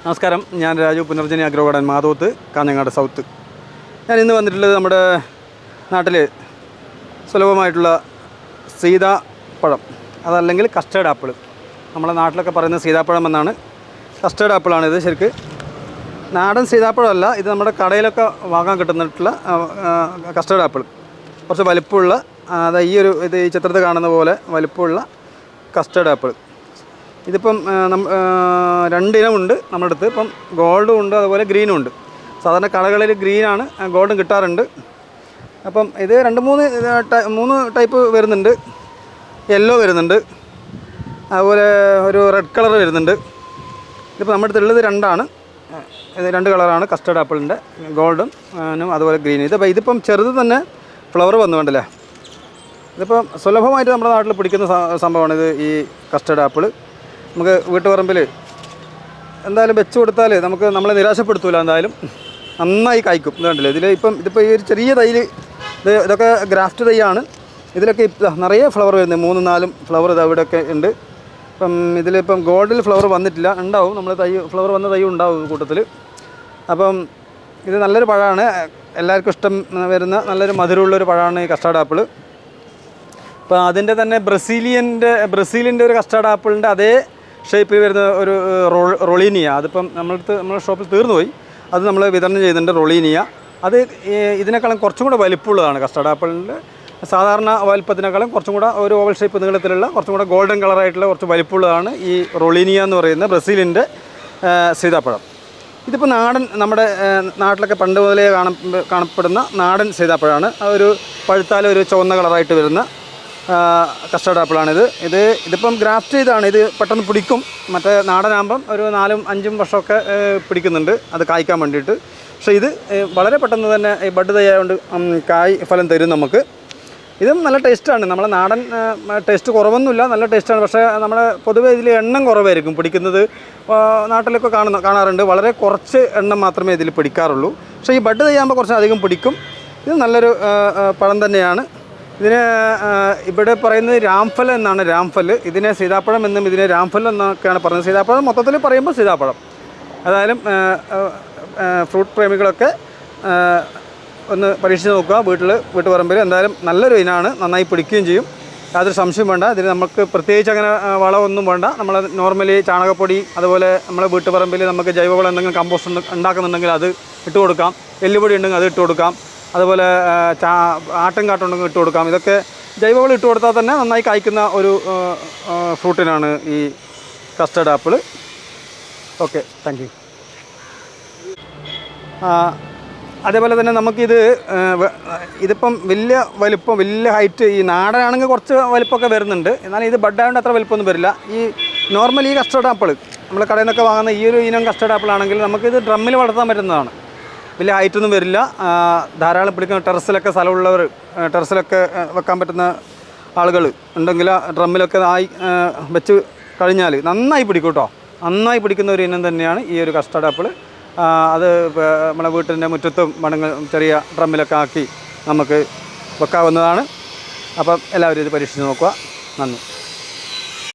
നമസ്കാരം, ഞാൻ Raju, Punarjani agro garden, Madhavath, Kanhangad south. ഞാൻ ഇന്ന് വന്നിട്ടുള്ളത് നമ്മുടെ നാട്ടിൽ സുലഭമായിട്ടുള്ള സീതാപ്പഴം, അതല്ലെങ്കിൽ കസ്റ്റേർഡ് ആപ്പിൾ. നമ്മുടെ നാട്ടിലൊക്കെ പറയുന്നത് സീതാപ്പഴം എന്നാണ്. കസ്റ്റേർഡ് ആപ്പിളാണിത്. ശരിക്ക് നാടൻ സീതാപ്പഴമല്ല, ഇത് നമ്മുടെ കടയിലൊക്കെ വാങ്ങാൻ കിട്ടുന്നിട്ടുള്ള കസ്റ്റേർഡ് ആപ്പിൾ. കുറച്ച് വലിപ്പമുള്ള, ഈ ചിത്രത്തിൽ കാണുന്ന പോലെ വലിപ്പമുള്ള കസ്റ്റേർഡ് ആപ്പിൾ. ഇതിപ്പം രണ്ടിനമുണ്ട് നമ്മുടെ അടുത്ത്. ഇപ്പം ഗോൾഡും ഉണ്ട്, അതുപോലെ ഗ്രീനും ഉണ്ട്. സാധാരണ കടകളിൽ ഗ്രീനാണ്, ഗോൾഡും കിട്ടാറുണ്ട്. അപ്പം ഇത് മൂന്ന് ടൈപ്പ് വരുന്നുണ്ട്. യെല്ലോ വരുന്നുണ്ട്, അതുപോലെ ഒരു റെഡ് കളർ വരുന്നുണ്ട്. ഇതിപ്പോൾ നമ്മുടെ അടുത്തുള്ളത് രണ്ട് കളറാണ് കസ്റ്റേർഡ് ആപ്പിളിൻ്റെ, ഗോൾഡും അതുപോലെ ഗ്രീനും. ഇതിപ്പം ചെറുത് തന്നെ ഫ്ലവർ വന്നു വേണ്ടല്ലേ. ഇതിപ്പം സുലഭമായിട്ട് നമ്മുടെ നാട്ടിൽ പിടിക്കുന്ന സംഭവമാണ് ഇത്. ഈ കസ്റ്റേർഡ് ആപ്പിൾ നമുക്ക് വീട്ടുപറമ്പിൽ എന്തായാലും വെച്ച് കൊടുത്താൽ നമ്മളെ നിരാശപ്പെടുത്തൂല. എന്തായാലും നന്നായി കായ്ക്കും. ഇത് കണ്ടില്ലേ, ഇതിപ്പോൾ ഈ ഒരു ചെറിയ തൈയിൽ ഇതൊക്കെ ഗ്രാഫ്റ്റ് തൈയാണ്. ഇതിലൊക്കെ നിറയെ ഫ്ലവർ വരുന്നത്, 3-4 ഫ്ലവർ ഇവിടെയൊക്കെ ഉണ്ട്. ഇതിലിപ്പം ഗോൾഡിൽ ഫ്ലവർ വന്നിട്ടില്ല, ഉണ്ടാവും. നമ്മൾ ഫ്ലവർ വന്ന തൈ ഉണ്ടാവും കൂട്ടത്തിൽ. അപ്പം ഇത് നല്ലൊരു പഴമാണ്, എല്ലാവർക്കും ഇഷ്ടം വരുന്ന നല്ലൊരു മധുരമുള്ളൊരു പഴമാണ് ഈ കസ്റ്റേർഡ് ആപ്പിൾ. അപ്പോൾ അതിൻ്റെ തന്നെ ബ്രസീലിൻ്റെ ഒരു കസ്റ്റേർഡ് ആപ്പിളിൻ്റെ അതേ ഷേപ്പിൽ വരുന്ന ഒരു റൊളീനിയ, അതിപ്പം നമ്മുടെ ഷോപ്പിൽ തീർന്നുപോയി. അത് നമ്മൾ വിതരണം ചെയ്യുന്നുണ്ട്, റൊളീനിയ. അത് ഇതിനേക്കാളും കുറച്ചും കൂടെ വലിപ്പമുള്ളതാണ്. കസ്റ്റേർഡ് ആപ്പിളിൻ്റെ സാധാരണ വലിപ്പത്തിനേക്കാളും കുറച്ചും കൂടെ ഒരു ഓവൽ ഷേപ്പ് നീളത്തിലുള്ള, കുറച്ചും കൂടെ ഗോൾഡൻ കളറായിട്ടുള്ള കുറച്ച് വലിപ്പമുള്ളതാണ് ഈ റൊളീനിയ എന്ന് പറയുന്ന ബ്രസീലിൻ്റെ സീതാപ്പഴം. ഇതിപ്പോൾ നമ്മുടെ നാട്ടിലൊക്കെ പണ്ട് മുതലേ കാണപ്പെടുന്ന നാടൻ സീതാപ്പഴമാണ്. ഒരു പഴുത്താൽ ഒരു ചുവന്ന കളറായിട്ട് വരുന്ന കസ്റ്റേർഡ് ആപ്പിളാണിത്. ഇതിപ്പം ഗ്രാഫ്റ്റ് ചെയ്താണ്. ഇത് പെട്ടെന്ന് പിടിക്കും. മറ്റേ നാടനാകുമ്പം ഒരു 4-5 വർഷമൊക്കെ പിടിക്കുന്നുണ്ട് അത് കായ്ക്കാൻ വേണ്ടിയിട്ട്. പക്ഷേ ഇത് വളരെ പെട്ടെന്ന് തന്നെ ഈ ബഡ് തയ്യായതുകൊണ്ട് കായ് ഫലം തരും നമുക്ക്. ഇതും നല്ല ടേസ്റ്റാണ്. നമ്മളെ നാടൻ ടേസ്റ്റ് കുറവൊന്നുമില്ല, നല്ല ടേസ്റ്റാണ്. പക്ഷേ നമ്മുടെ പൊതുവേ ഇതിൽ എണ്ണം കുറവായിരിക്കും പിടിക്കുന്നത്. നാട്ടിലൊക്കെ കാണാറുണ്ട്, വളരെ കുറച്ച് എണ്ണം മാത്രമേ ഇതിൽ പിടിക്കാറുള്ളൂ. പക്ഷേ ഈ ബഡ് തയ്യാകുമ്പോൾ കുറച്ച് അധികം പിടിക്കും. ഇത് നല്ലൊരു പഴം തന്നെയാണ്. ഇതിന് ഇവിടെ പറയുന്നത് രാംഫൽ എന്നാണ്. രാംഫൽ, ഇതിനെ സീതാപ്പഴം എന്നും ഇതിനെ രാംഫൽ എന്നൊക്കെയാണ് പറയുന്നത്. സീതാപ്പഴം മൊത്തത്തിൽ പറയുമ്പോൾ സീതാപ്പഴം. ഏതായാലും ഫ്രൂട്ട് പ്രേമികളൊക്കെ ഒന്ന് പരീക്ഷിച്ച് നോക്കുക വീട്ടുപറമ്പിൽ. എന്തായാലും നല്ലൊരു ഇനമാണ്, നന്നായി പിടിക്കുകയും ചെയ്യും, യാതൊരു സംശയം വേണ്ട. ഇതിന് നമുക്ക് പ്രത്യേകിച്ച് അങ്ങനെ വളമൊന്നും വേണ്ട. നമ്മൾ നോർമലി ചാണകപ്പൊടി, അതുപോലെ നമ്മളെ വീട്ടുപറമ്പിൽ നമുക്ക് ജൈവവളം എന്തെങ്കിലും കമ്പോസ്റ്റ് ഉണ്ടാക്കുന്നുണ്ടെങ്കിൽ അത് ഇട്ട് കൊടുക്കാം. എല്ലുപൊടി ഉണ്ടെങ്കിൽ അത് ഇട്ട് കൊടുക്കാം. അതുപോലെ ആട്ടും കാട്ടുണ്ടെങ്കിൽ ഇട്ട് കൊടുക്കാം. ഇതൊക്കെ ജൈവവളം ഇട്ട് കൊടുത്താൽ തന്നെ നന്നായി കായ്ക്കുന്ന ഒരു ഫ്രൂട്ടിനാണ് ഈ custard apple. Okay, thank you. അതേപോലെ തന്നെ ഇതിപ്പം വലിയ ഹൈറ്റ്, ഈ നാടനാണെങ്കിൽ കുറച്ച് വലിപ്പമൊക്കെ വരുന്നുണ്ട്. എന്നാൽ ഇത് ബഡായതുകൊണ്ട് അത്ര വലിപ്പമൊന്നും വരില്ല. ഈ നോർമൽ ഈ കസ്റ്റേർഡ് ആപ്പിൾ നമ്മൾ കടയിൽ നിന്നൊക്കെ വാങ്ങുന്ന ഈ ഒരു ഇനം കസ്റ്റേർഡ് ആപ്പിൾ ആണെങ്കിൽ നമുക്കിത് ഡ്രമ്മിൽ വളർത്താൻ പറ്റുന്നതാണ്. വലിയ ഹൈറ്റൊന്നും വരില്ല. ധാരാളം പിടിക്കുന്ന ടെറസിലൊക്കെ സ്ഥലമുള്ളവർ, ടെറസിലൊക്കെ വെക്കാൻ പറ്റുന്ന ആളുകൾ ഉണ്ടെങ്കിൽ ഡ്രമ്മിലൊക്കെ വെച്ച് കഴിഞ്ഞാൽ നന്നായി പിടിക്കും കേട്ടോ. നന്നായി പിടിക്കുന്ന ഒരു ഇനം തന്നെയാണ് ഈ ഒരു കസ്റ്റേർഡ് ആപ്പിൾ. അത് നമ്മുടെ വീട്ടിൻ്റെ മുറ്റത്തും ചെറിയ ഡ്രമ്മിലൊക്കെ ആക്കി നമുക്ക് വെക്കാവുന്നതാണ്. അപ്പം എല്ലാവരും ഇത് പരീക്ഷിച്ച് നോക്കുക. നന്ദി.